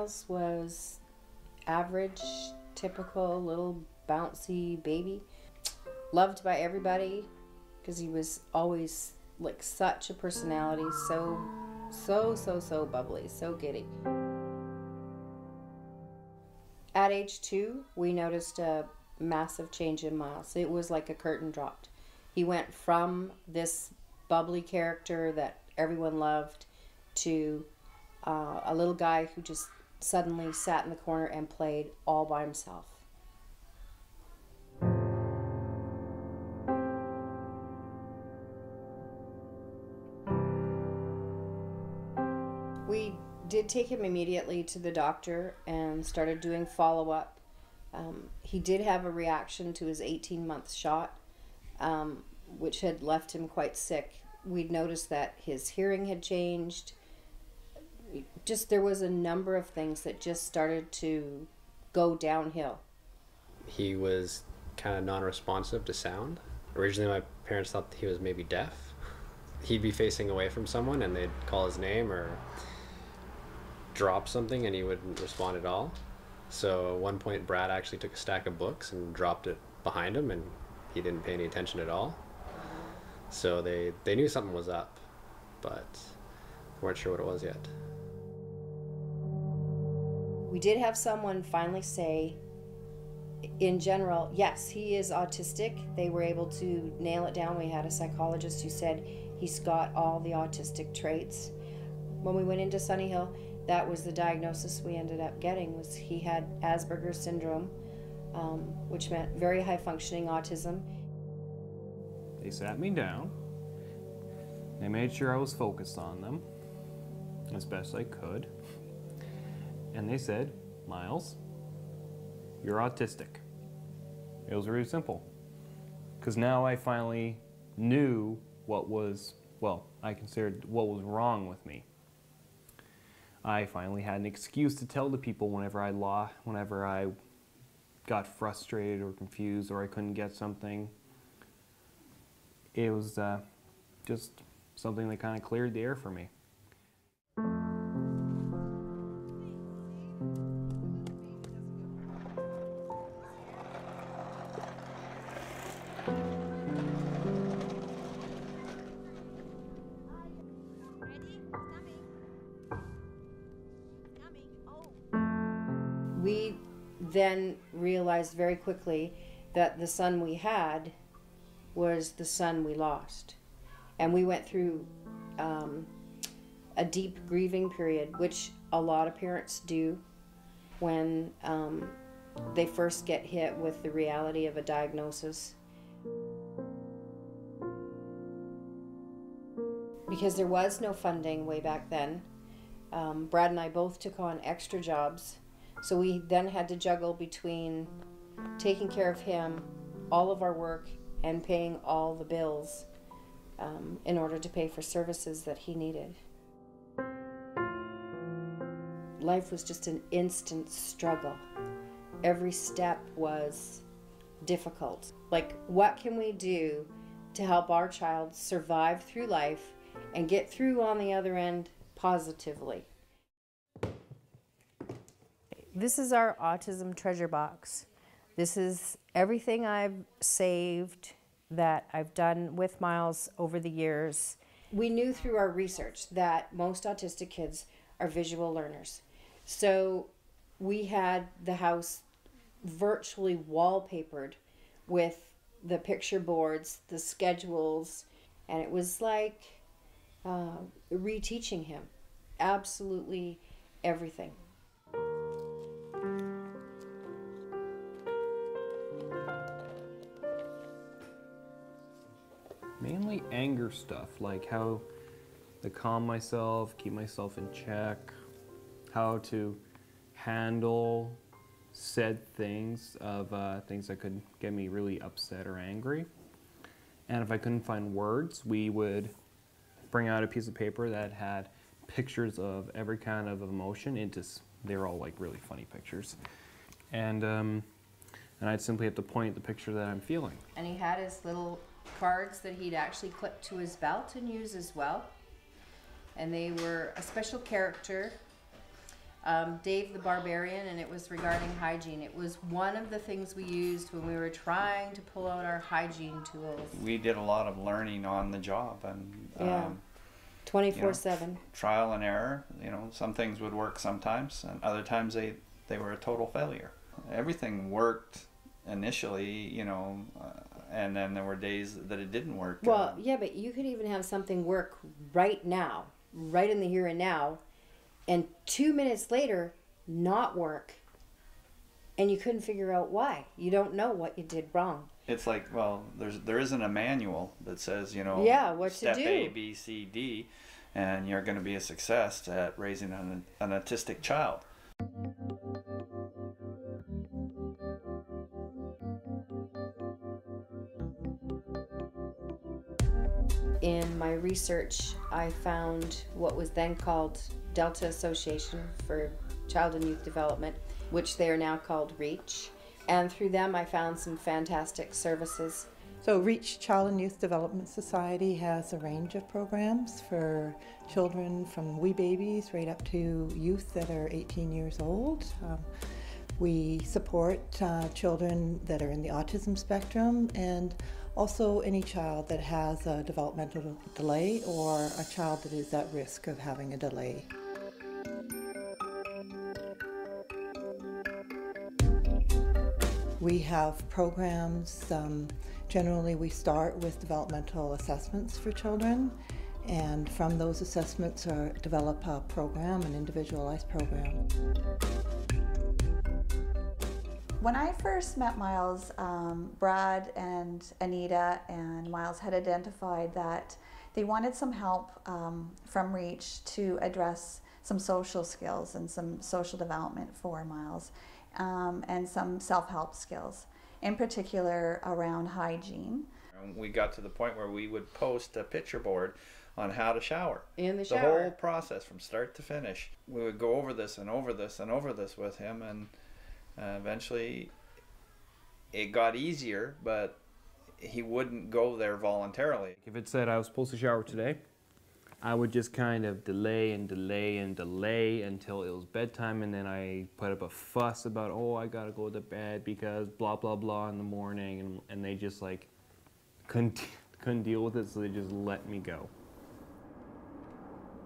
Myles was average, typical little bouncy baby. Loved by everybody because he was always like such a personality, so bubbly, so giddy. At age 2, we noticed a massive change in Myles. It was like a curtain dropped. He went from this bubbly character that everyone loved to a little guy who just suddenly sat in the corner and played all by himself. We did take him immediately to the doctor and started doing follow-up. He did have a reaction to his 18-month shot, which had left him quite sick. We'd noticed that his hearing had changed. Just there was a number of things that just started to go downhill. He was kind of non-responsive to sound. Originally my parents thought that he was maybe deaf. He'd be facing away from someone and they'd call his name or drop something and he wouldn't respond at all. So at one point Brad actually took a stack of books and dropped it behind him and he didn't pay any attention at all. So they knew something was up, but weren't sure what it was yet. We did have someone finally say, in general, yes, he is autistic. They were able to nail it down. We had a psychologist who said he's got all the autistic traits. When we went into Sunny Hill, that was the diagnosis we ended up getting, was he had Asperger's syndrome, which meant very high functioning autism. They sat me down. They made sure I was focused on them as best I could. And they said, Myles, you're autistic. It was really simple. Because now I finally knew what was, well, I considered what was wrong with me. I finally had an excuse to tell the people whenever I got frustrated or confused or I couldn't get something. It was just something that kind of cleared the air for me. We then realized very quickly that the son we had was the son we lost. And we went through a deep grieving period, which a lot of parents do when they first get hit with the reality of a diagnosis. Because there was no funding way back then, Brad and I both took on extra jobs. So we then had to juggle between taking care of him, all of our work, and paying all the bills in order to pay for services that he needed. Life was just an instant struggle. Every step was difficult. Like, what can we do to help our child survive through life and get through on the other end positively? This is our autism treasure box. This is everything I've saved that I've done with Myles over the years. We knew through our research that most autistic kids are visual learners. So we had the house virtually wallpapered with the picture boards, the schedules, and it was like reteaching him absolutely everything. Mainly anger stuff, like how to calm myself, keep myself in check, how to handle said things of things that could get me really upset or angry. And if I couldn't find words, we would bring out a piece of paper that had pictures of every kind of emotion they're all like really funny pictures. And I'd simply have to point at the picture that I'm feeling. And he had his little cards that he'd actually clip to his belt and use as well. And they were a special character Dave the Barbarian, and it was regarding hygiene. It was one of the things we used when we were trying to pull out our hygiene tools. We did a lot of learning on the job, and Yeah, 24/7. trial and error. Some things would work sometimes, and other times they were a total failure. Everything worked initially, and then there were days that it didn't work. Well, yeah, but you could even have something work right now, right in the here and now, and 2 minutes later not work, and you couldn't figure out why. You don't know what you did wrong. It's like, well, there isn't a manual that says, Yeah, what to step do. A, B, C, D, and you're going to be a success at raising an autistic child. In my research, I found what was then called Delta Association for Child and Youth Development, which they are now called REACH. And through them, I found some fantastic services. So REACH Child and Youth Development Society has a range of programs for children from wee babies right up to youth that are 18 years old. We support children that are in the autism spectrum, and also any child that has a developmental delay or a child that is at risk of having a delay. We have programs, generally we start with developmental assessments for children, and from those assessments develop a program, an individualized program. When I first met Myles, Brad and Anita and Myles had identified that they wanted some help from REACH to address some social skills and some social development for Myles, and some self-help skills, in particular around hygiene. We got to the point where we would post a picture board on how to shower. In the The shower. whole process from start to finish. We would go over this and over this and over this with him, and eventually it got easier, but he wouldn't go there voluntarily. If it said I was supposed to shower today, I would just kind of delay and delay and delay until it was bedtime, and then I put up a fuss about, oh, I gotta go to bed because blah blah blah in the morning, and they just like couldn't deal with it, so they just let me go.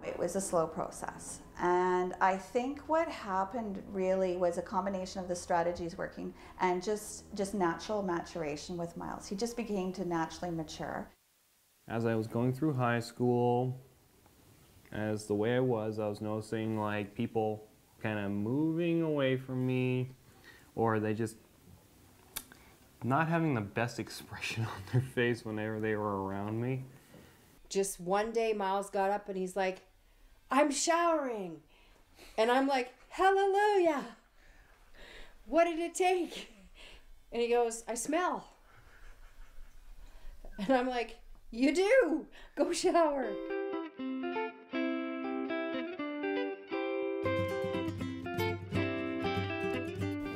It was a slow process, and I think what happened really was a combination of the strategies working and just natural maturation with Myles. He just began to naturally mature. As I was going through high school, as the way I was noticing like people kind of moving away from me, or they just not having the best expression on their face whenever they were around me. Just one day, Myles got up and he's like, I'm showering. And I'm like, hallelujah. What did it take? And he goes, I smell. And I'm like, you do. Go shower.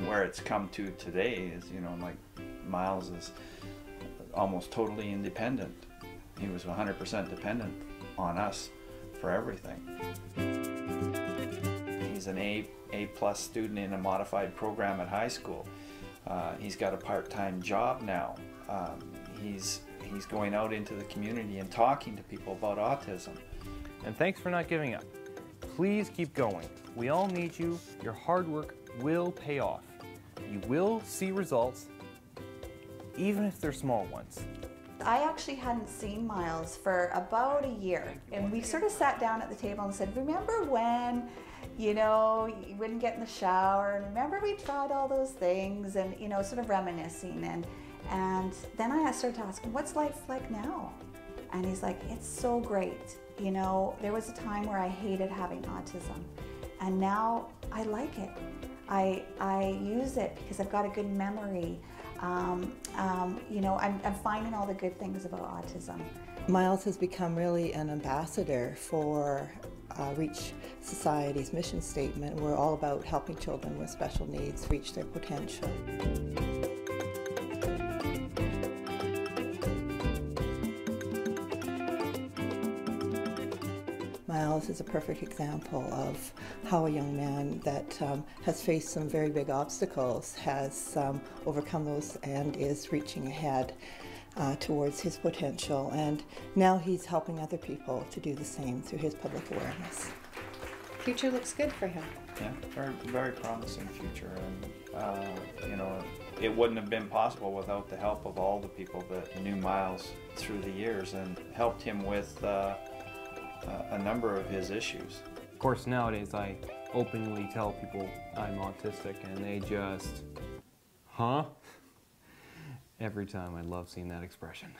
Where it's come to today is, like Myles is almost totally independent. He was 100% dependent on us for everything. He's an A+ student in a modified program at high school. He's got a part-time job now. He's going out into the community and talking to people about autism. And thanks for not giving up. Please keep going. We all need you. Your hard work will pay off. You will see results, even if they're small ones. I actually hadn't seen Myles for about a year, and we sort of sat down at the table and said, remember when, you wouldn't get in the shower, and remember we tried all those things, and, sort of reminiscing, and then I started to ask him, what's life like now? And he's like, it's so great. There was a time where I hated having autism, and now I like it. I use it because I've got a good memory. I'm finding all the good things about autism. Myles has become really an ambassador for REACH Society's mission statement. We're all about helping children with special needs reach their potential. Myles is a perfect example of how a young man that has faced some very big obstacles has overcome those and is reaching ahead towards his potential. And now he's helping other people to do the same through his public awareness. Future looks good for him. Yeah, very, very promising future. And, you know, it wouldn't have been possible without the help of all the people that knew Myles through the years and helped him with a number of his issues. Of course, nowadays I openly tell people I'm autistic and they just, huh? Every time. I love seeing that expression.